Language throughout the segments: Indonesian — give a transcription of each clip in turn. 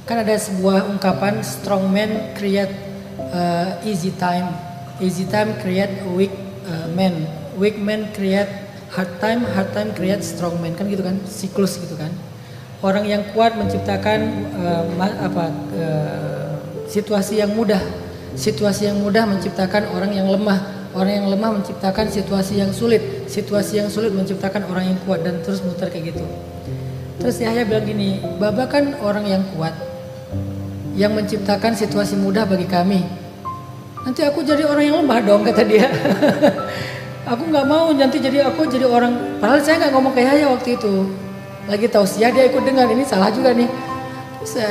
Kan ada sebuah ungkapan, strong man create easy time create weak man, weak man create hard time create strong man, kan gitu kan, siklus gitu kan. Orang yang kuat menciptakan situasi yang mudah menciptakan orang yang lemah, orang yang lemah menciptakan situasi yang sulit menciptakan orang yang kuat, dan terus muter kayak gitu. Terus Yahya bilang gini, Baba kan orang yang kuat yang menciptakan situasi mudah bagi kami. Nanti aku jadi orang yang lemah dong, kata dia. Aku nggak mau nanti aku jadi orang. Padahal saya nggak ngomong kayak Yahya waktu itu. Lagi tausiah dia ikut dengar. Ini salah juga nih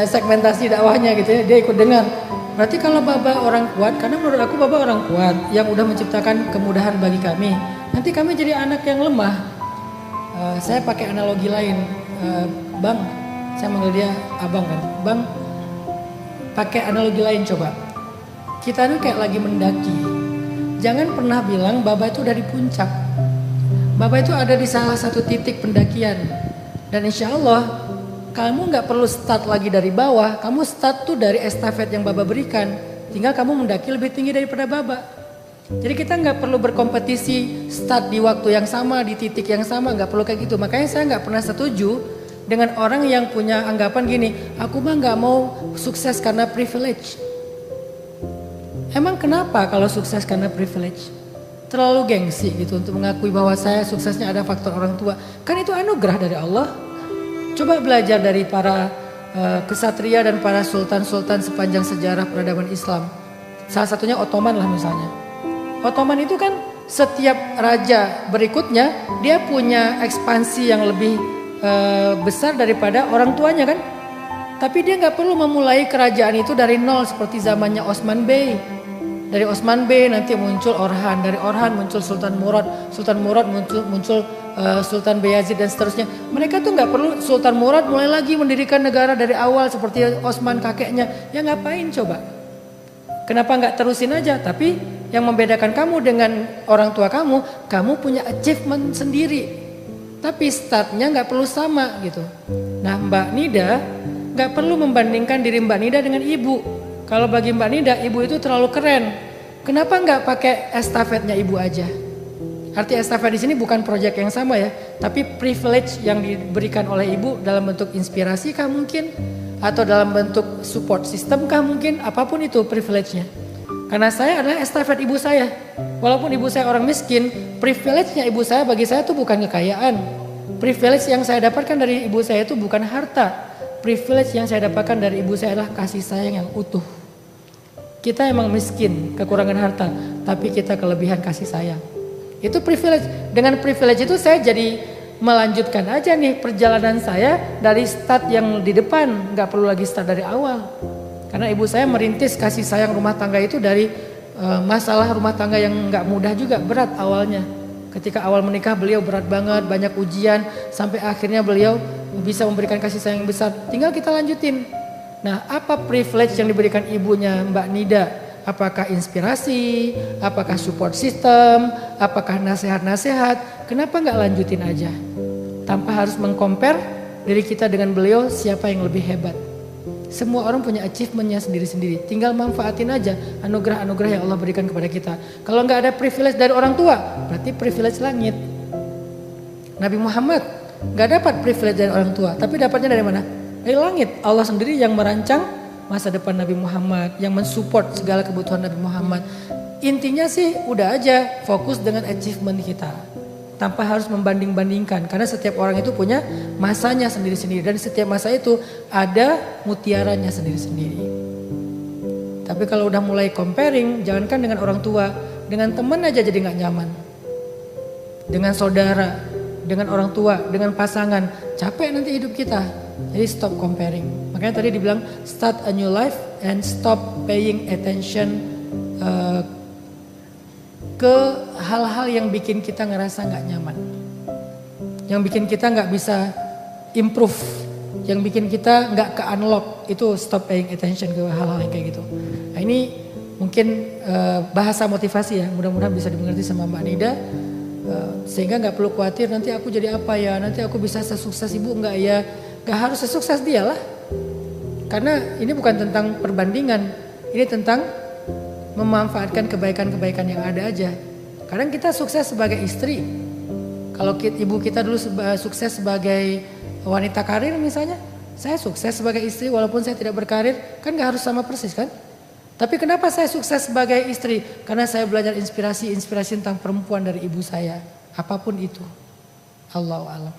segmentasi dakwahnya gitu ya. Dia ikut dengar. Berarti kalau Baba orang kuat, karena menurut aku Baba orang kuat yang udah menciptakan kemudahan bagi kami. Nanti kami jadi anak yang lemah. Saya pakai analogi lain, Bang. Saya manggil dia Abang kan, Bang. Pakai analogi lain coba. Kita ini kayak lagi mendaki. Jangan pernah bilang Baba itu udah di puncak. Baba itu ada di salah satu titik pendakian. Dan insya Allah kamu gak perlu start lagi dari bawah. Kamu start tuh dari estafet yang Baba berikan. Tinggal kamu mendaki lebih tinggi daripada Baba. Jadi kita gak perlu berkompetisi start di waktu yang sama, di titik yang sama. Gak perlu kayak gitu. Makanya saya gak pernah setuju dengan orang yang punya anggapan gini, aku mah gak mau sukses karena privilege. Emang kenapa kalau sukses karena privilege? Terlalu gengsi gitu untuk mengakui bahwa saya suksesnya ada faktor orang tua. Kan itu anugerah dari Allah. Coba belajar dari para kesatria dan para sultan-sultan sepanjang sejarah peradaban Islam. Salah satunya Ottoman lah misalnya. Ottoman itu kan setiap raja berikutnya dia punya ekspansi yang lebih besar daripada orang tuanya kan. Tapi dia nggak perlu memulai kerajaan itu dari nol seperti zamannya Osman Bey. Dari Osman Bey nanti muncul Orhan, dari Orhan muncul Sultan Murad muncul Sultan Bayazid dan seterusnya. Mereka tuh nggak perlu Sultan Murad mulai lagi mendirikan negara dari awal seperti Osman kakeknya. Ya ngapain coba? Kenapa nggak terusin aja? Tapi yang membedakan kamu dengan orang tua kamu punya achievement sendiri. Tapi startnya nggak perlu sama gitu. Nah Mbak Nida nggak perlu membandingkan diri Mbak Nida dengan ibu. Kalau bagi Mbak Nida ibu itu terlalu keren. Kenapa nggak pakai estafetnya ibu aja? Arti estafet di sini bukan proyek yang sama ya, tapi privilege yang diberikan oleh ibu dalam bentuk inspirasi kah mungkin, atau dalam bentuk support system kah mungkin, apapun itu privilege-nya. Karena saya adalah estafet ibu saya. Walaupun ibu saya orang miskin, privilege-nya ibu saya bagi saya itu bukan kekayaan. Privilege yang saya dapatkan dari ibu saya itu bukan harta. Privilege yang saya dapatkan dari ibu saya adalah kasih sayang yang utuh. Kita emang miskin, kekurangan harta, tapi kita kelebihan kasih sayang. Itu privilege. Dengan privilege itu saya jadi melanjutkan aja nih perjalanan saya dari start yang di depan. Gak perlu lagi start dari awal. Karena ibu saya merintis kasih sayang rumah tangga itu dari masalah rumah tangga yang gak mudah juga, berat awalnya. Ketika awal menikah beliau berat banget, banyak ujian, sampai akhirnya beliau bisa memberikan kasih sayang yang besar. Tinggal kita lanjutin. Nah, apa privilege yang diberikan ibunya Mbak Nida? Apakah inspirasi? Apakah support system? Apakah nasihat-nasihat? Kenapa nggak lanjutin aja? Tanpa harus mengcompare diri kita dengan beliau, siapa yang lebih hebat. Semua orang punya achievementnya sendiri-sendiri. Tinggal manfaatin aja anugerah-anugerah yang Allah berikan kepada kita. Kalau nggak ada privilege dari orang tua, berarti privilege langit. Nabi Muhammad nggak dapat privilege dari orang tua, tapi dapatnya dari mana? Dari langit. Allah sendiri yang merancang masa depan Nabi Muhammad, yang mensupport segala kebutuhan Nabi Muhammad. Intinya sih udah aja fokus dengan achievement kita, tanpa harus membanding-bandingkan. Karena setiap orang itu punya masanya sendiri-sendiri, dan setiap masa itu ada mutiaranya sendiri-sendiri. Tapi kalau udah mulai comparing, jangankan dengan orang tua, dengan teman aja jadi nggak nyaman. Dengan saudara, dengan orang tua, dengan pasangan, capek nanti hidup kita. Jadi stop comparing. Makanya tadi dibilang start a new life and stop paying attention ke hal-hal yang bikin kita ngerasa nggak nyaman, yang bikin kita nggak bisa improve, yang bikin kita nggak ke unlock. Itu stop paying attention ke hal-hal yang kayak gitu. Nah ini mungkin bahasa motivasi ya, mudah-mudahan bisa dimengerti sama Mbak Nida. Sehingga nggak perlu khawatir nanti aku jadi apa ya, nanti aku bisa sesukses ibu nggak ya. Gak harus sesukses dia lah. Karena ini bukan tentang perbandingan, ini tentang memanfaatkan kebaikan-kebaikan yang ada aja. Kadang kita sukses sebagai istri. Kalau ibu kita dulu sukses sebagai wanita karir misalnya, saya sukses sebagai istri walaupun saya tidak berkarir, kan gak harus sama persis kan? Tapi kenapa saya sukses sebagai istri? Karena saya belajar inspirasi tentang perempuan dari ibu saya. Apapun itu. Allahu a'lam.